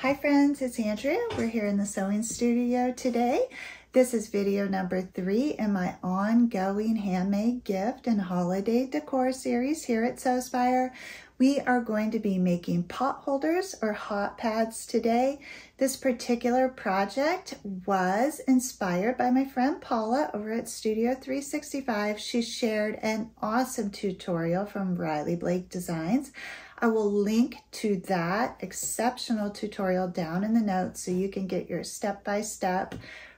Hi friends, it's Andrea. We're here in the sewing studio today. This is video number 3 in my ongoing handmade gift and holiday decor series here at Sewspire. We are going to be making pot holders or hot pads today. This particular project was inspired by my friend Paula over at Studio 365. She shared an awesome tutorial from Riley Blake Designs. I will link to that exceptional tutorial down in the notes so you can get your step-by-step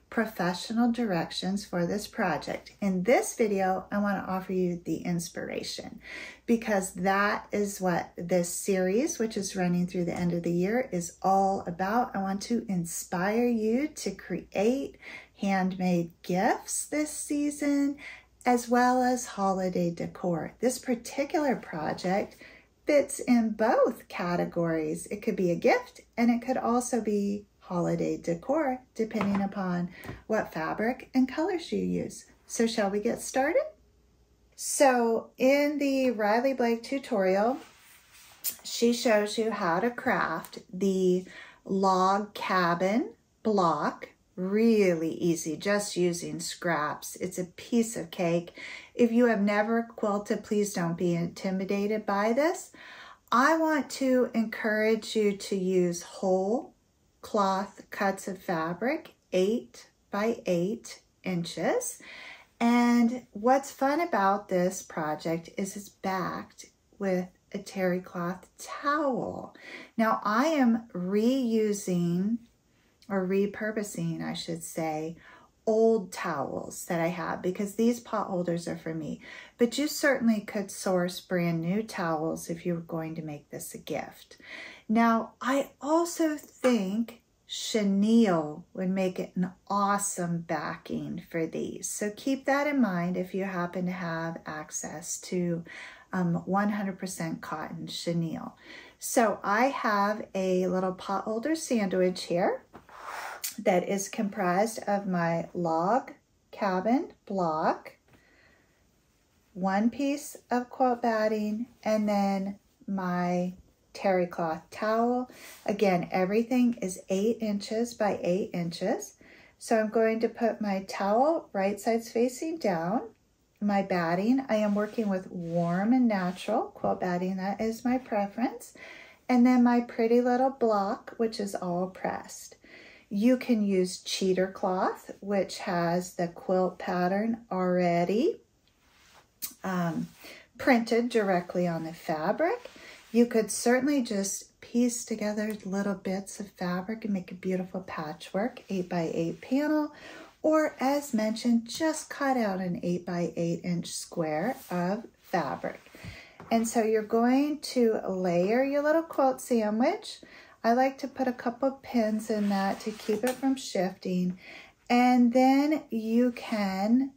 professional directions for this project. In this video, I want to offer you the inspiration because that is what this series, which is running through the end of the year, is all about. I want to inspire you to create handmade gifts this season, as well as holiday decor. This particular project fits in both categories. It could be a gift and it could also be holiday decor, depending upon what fabric and colors you use. So shall we get started? So in the Riley Blake tutorial, she shows you how to craft the log cabin block. Really easy, just using scraps. It's a piece of cake. If you have never quilted, please don't be intimidated by this. I want to encourage you to use whole cloth cuts of fabric, 8 by 8 inches. And what's fun about this project is it's backed with a terry cloth towel. Now I am reusing or repurposing, I should say, old towels that I have because these pot holders are for me. But you certainly could source brand new towels if you were going to make this a gift. Now, I also think chenille would make it an awesome backing for these. So keep that in mind if you happen to have access to 100% cotton chenille. So I have a little pot holder sandwich here that is comprised of my log cabin block, 1 piece of quilt batting, and then my terry cloth towel. Again, everything is 8 inches by 8 inches. So I'm going to put my towel right sides facing down. My batting, I am working with warm and natural quilt batting. That is my preference. And then my pretty little block, which is all pressed. You can use cheater cloth, which has the quilt pattern already printed directly on the fabric. You could certainly just piece together little bits of fabric and make a beautiful patchwork 8 by 8 panel, or as mentioned, just cut out an 8 by 8 inch square of fabric. And so you're going to layer your little quilt sandwich. I like to put a couple of pins in that to keep it from shifting. And then you can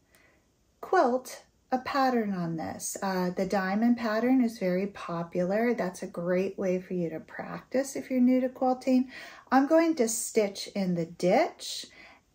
quilt a pattern on this. The diamond pattern is very popular. That's a great way for you to practice if you're new to quilting. I'm going to stitch in the ditch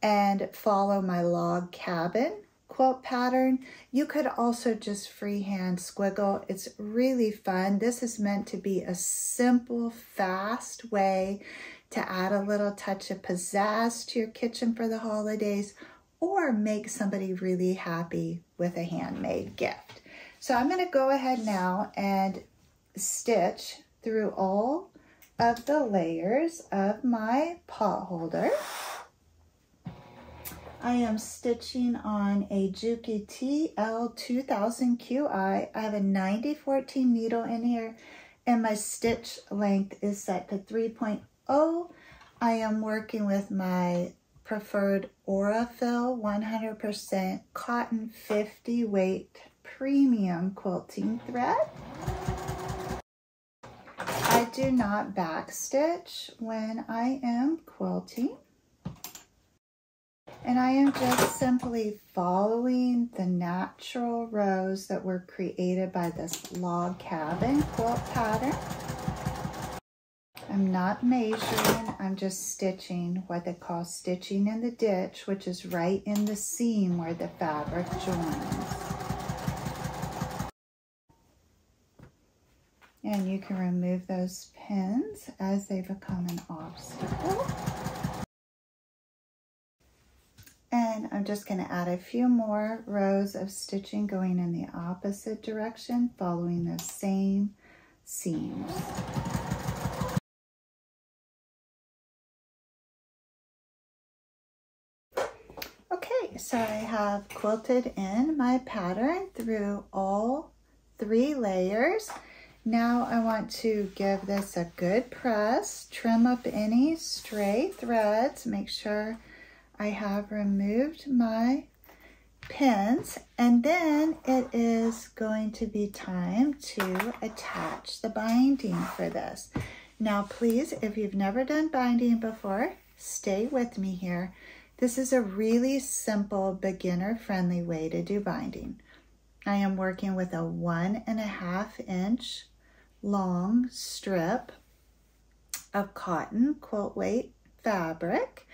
and follow my log cabin quilt pattern. You could also just freehand squiggle. It's really fun. This is meant to be a simple, fast way to add a little touch of pizzazz to your kitchen for the holidays or make somebody really happy with a handmade gift. So I'm going to go ahead now and stitch through all of the layers of my pot holder. I am stitching on a Juki TL2000QI. I have a 90-14 needle in here and my stitch length is set to 3.0. I am working with my preferred Aurifil 100% cotton 50 weight premium quilting thread. I do not backstitch when I am quilting. And I am just simply following the natural rows that were created by this log cabin quilt pattern. I'm not measuring, I'm just stitching what they call stitching in the ditch, which is right in the seam where the fabric joins. And you can remove those pins as they become an obstacle. And I'm just going to add a few more rows of stitching going in the opposite direction, following those same seams. Okay, so I have quilted in my pattern through all 3 layers. Now I want to give this a good press, trim up any stray threads, make sure I have removed my pins, and then it is going to be time to attach the binding for this. Now please, if you've never done binding before, stay with me here. This is a really simple, beginner-friendly way to do binding. I am working with a 1.5 inch long strip of cotton quilt weight fabric,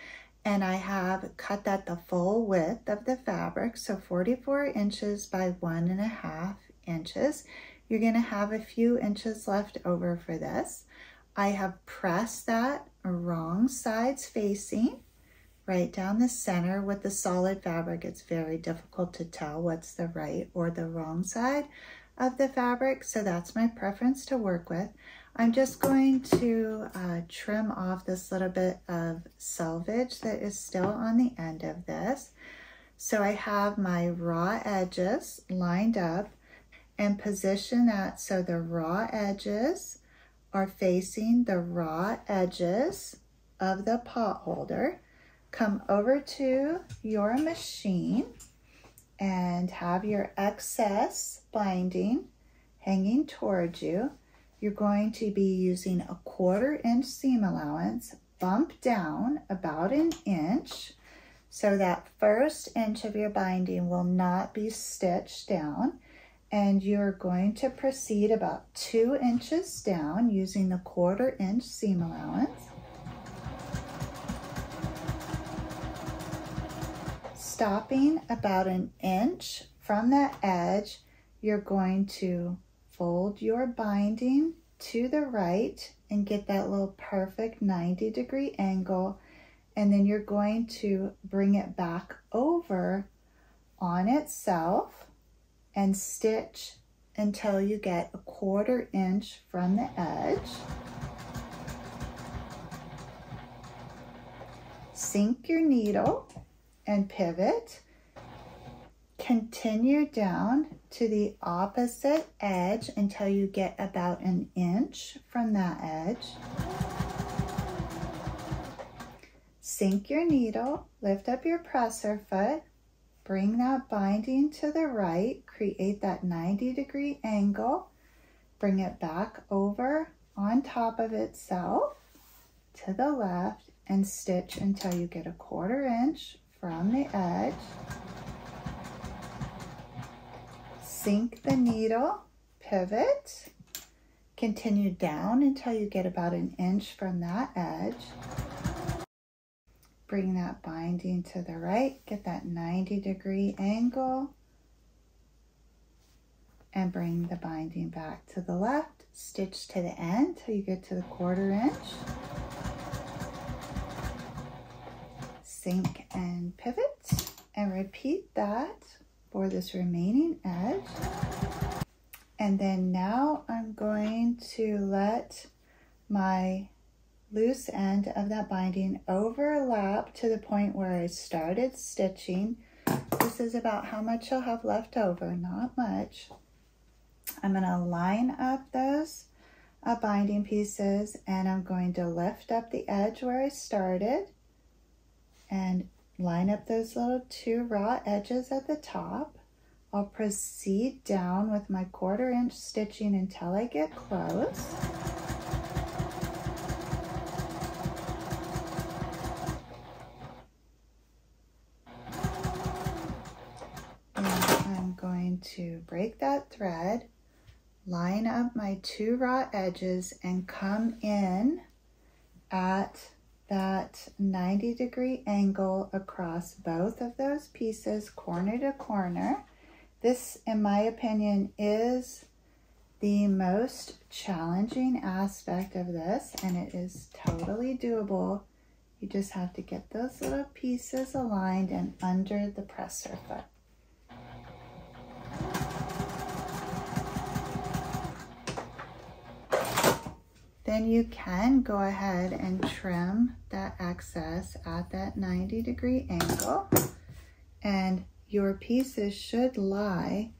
and I have cut that the full width of the fabric, so 44 inches by 1.5 inches. You're going to have a few inches left over for this. I have pressed that wrong sides facing right down the center. With the solid fabric, it's very difficult to tell what's the right or the wrong side of the fabric, so that's my preference to work with. I'm just going to trim off this little bit of selvage that is still on the end of this. So I have my raw edges lined up and position that so the raw edges are facing the raw edges of the pot holder. Come over to your machine and have your excess binding hanging towards you. You're going to be using a 1/4 inch seam allowance, bump down about 1 inch, so that first inch of your binding will not be stitched down. And you're going to proceed about 2 inches down using the 1/4 inch seam allowance. Stopping about 1 inch from the edge, you're going to fold your binding to the right and get that little perfect 90-degree angle, and then you're going to bring it back over on itself and stitch until you get a 1/4 inch from the edge. Sink your needle and pivot. Continue down to the opposite edge until you get about 1 inch from that edge. Sink your needle, lift up your presser foot, bring that binding to the right, create that 90-degree angle, bring it back over on top of itself to the left, and stitch until you get a 1/4 inch from the edge. Sink the needle, pivot, continue down until you get about 1 inch from that edge. Bring that binding to the right, get that 90-degree angle, and bring the binding back to the left. Stitch to the end till you get to the 1/4 inch. Sink and pivot, and repeat that for this remaining edge. And then now I'm going to let my loose end of that binding overlap to the point where I started stitching. This is about how much you'll have left over, not much. I'm going to line up those binding pieces, and I'm going to lift up the edge where I started and line up those little 2 raw edges at the top. I'll proceed down with my 1/4 inch stitching until I get close. And I'm going to break that thread, line up my 2 raw edges, and come in at that 90-degree angle across both of those pieces, corner to corner. This, in my opinion, is The most challenging aspect of this, and it is totally doable, you just have to get those little pieces aligned and under the presser foot. Then you can go ahead and trim that excess at that 90-degree angle, and your pieces should lie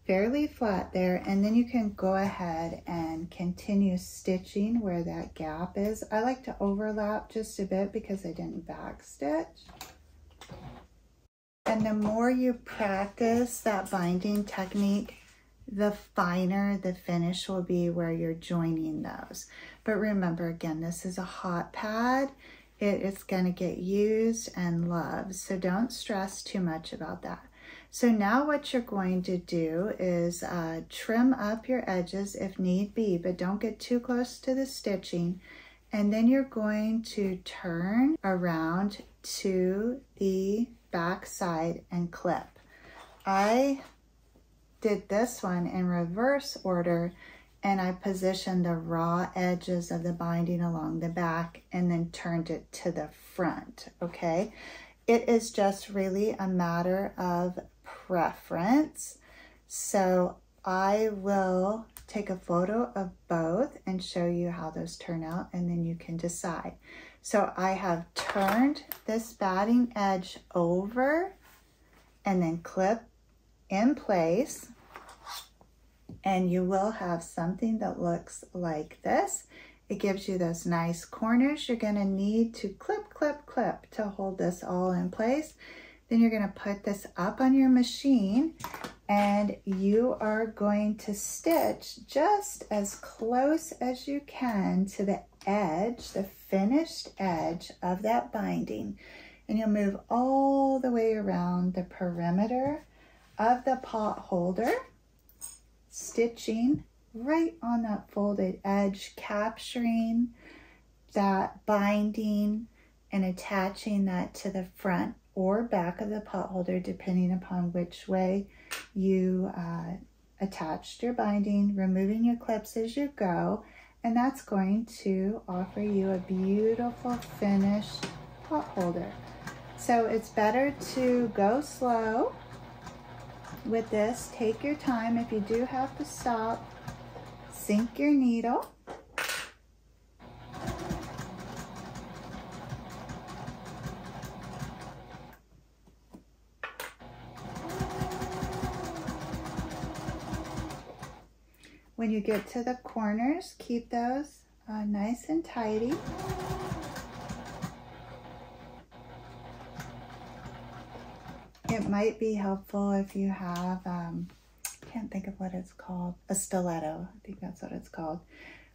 fairly flat there, and then you can go ahead and continue stitching where that gap is. I like to overlap just a bit because I didn't back stitch. And the more you practice that binding technique, the finer the finish will be where you're joining those. But remember, again, this is a hot pad. It is going to get used and loved, so don't stress too much about that. So now what you're going to do is trim up your edges if need be, but don't get too close to the stitching. And then you're going to turn around to the back side and clip. I did this one in reverse order, and I positioned the raw edges of the binding along the back and then turned it to the front, okay? It is just really a matter of preference. So I will take a photo of both and show you how those turn out, and then you can decide. So I have turned this batting edge over and then clip in place, and you will have something that looks like this. It gives you those nice corners. You're gonna need to clip, clip, clip to hold this all in place. Then you're gonna put this up on your machine, and you are going to stitch just as close as you can to the edge, the finished edge of that binding. And you'll move all the way around the perimeter of the pot holder, stitching right on that folded edge, capturing that binding and attaching that to the front or back of the pot holder, depending upon which way you attached your binding, removing your clips as you go, and that's going to offer you a beautiful finished pot holder. So it's better to go slow with this. Take your time. If you do have to stop, sink your needle. When you get to the corners, keep those nice and tidy. It might be helpful if you have, can't think of what it's called, a stiletto. I think that's what it's called.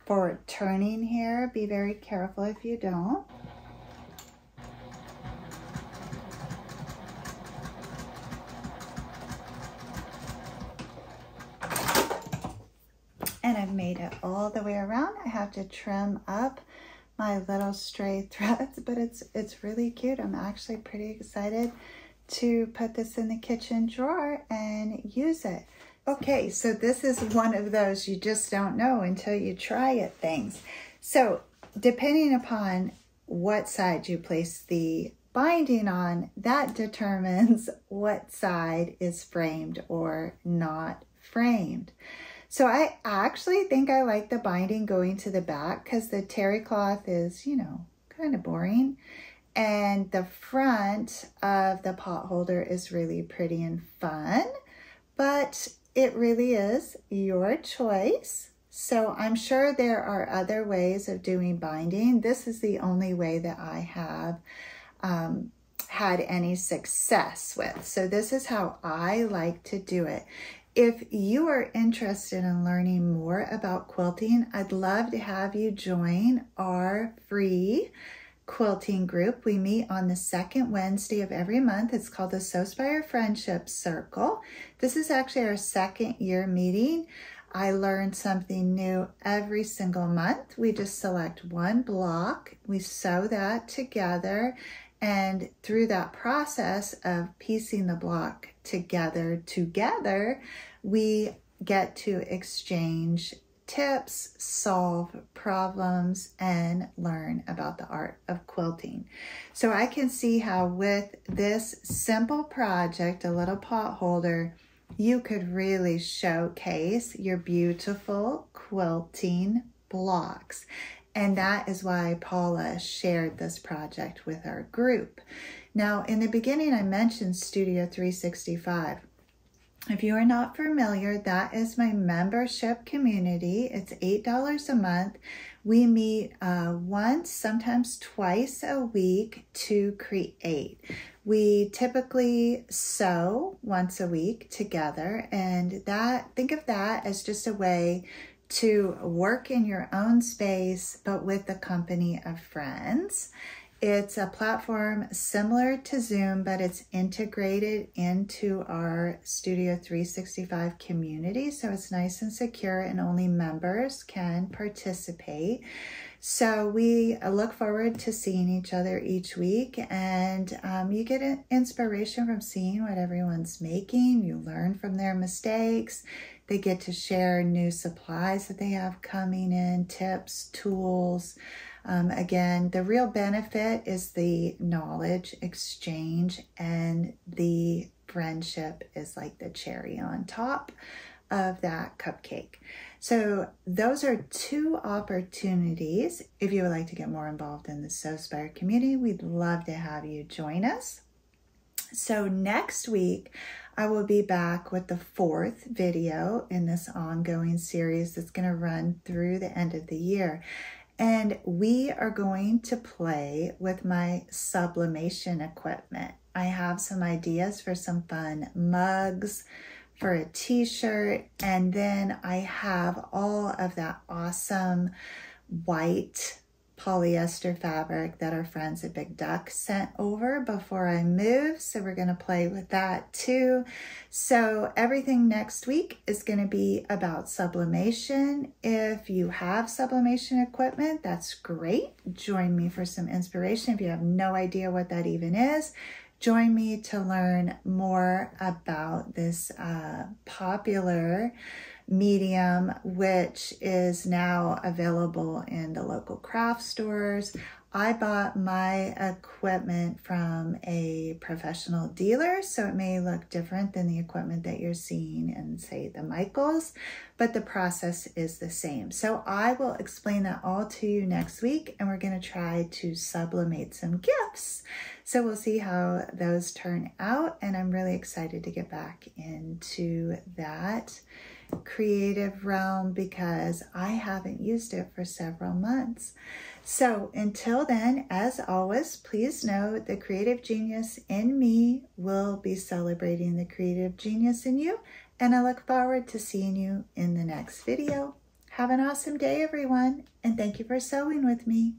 For turning here, be very careful if you don't. And I've made it all the way around. I have to trim up my little stray threads, but it's really cute. I'm actually pretty excited to put this in the kitchen drawer and use it. Okay, so this is one of those you just don't know until you try it things. So depending upon what side you place the binding on, that determines what side is framed or not framed. So I actually think I like the binding going to the back because the terry cloth is, you know, kind of boring. And the front of the pot holder is really pretty and fun, but it really is your choice. So I'm sure there are other ways of doing binding. This is the only way that I have had any success with. So this is how I like to do it. If you are interested in learning more about quilting, I'd love to have you join our free quilting group. We meet on the second Wednesday of every month. It's called the Sewspire Friendship Circle. This is actually our second year meeting. I learn something new every single month. We just select one block, we sew that together, and through that process of piecing the block together, we get to exchange tips, solve problems, and learn about the art of quilting. So I can see how with this simple project, a little pot holder, you could really showcase your beautiful quilting blocks. And that is why Paula shared this project with our group. Now, in the beginning, I mentioned Studio 365. If you are not familiar, that is my membership community. It's $8 a month. We meet once, sometimes twice a week to create. We typically sew once a week together, and think of that as just a way to work in your own space, but with the company of friends. It's a platform similar to Zoom, but it's integrated into our Studio 365 community. So it's nice and secure and only members can participate. So we look forward to seeing each other each week, and you get an inspiration from seeing what everyone's making. You learn from their mistakes. They get to share new supplies that they have coming in, tips, tools. Again, the real benefit is the knowledge exchange, and the friendship is like the cherry on top of that cupcake. So those are two opportunities. If you would like to get more involved in the Sewspire community, we'd love to have you join us. So next week, I will be back with the 4th video in this ongoing series that's going to run through the end of the year. And we are going to play with my sublimation equipment. I have some ideas for some fun mugs, for a t-shirt, and then I have all of that awesome white polyester fabric that our friends at Big Duck sent over before I moved. So we're going to play with that too. So everything next week is going to be about sublimation. If you have sublimation equipment, that's great. Join me for some inspiration. If you have no idea what that even is, join me to learn more about this popular medium, which is now available in the local craft stores. I bought my equipment from a professional dealer, so it may look different than the equipment that you're seeing in, say, the Michaels, but the process is the same. So I will explain that all to you next week, and we're going to try to sublimate some gifts. So we'll see how those turn out, and I'm really excited to get back into that creative realm because I haven't used it for several months. So until then, as always, please know the creative genius in me will be celebrating the creative genius in you, and I look forward to seeing you in the next video. Have an awesome day, everyone, and thank you for sewing with me.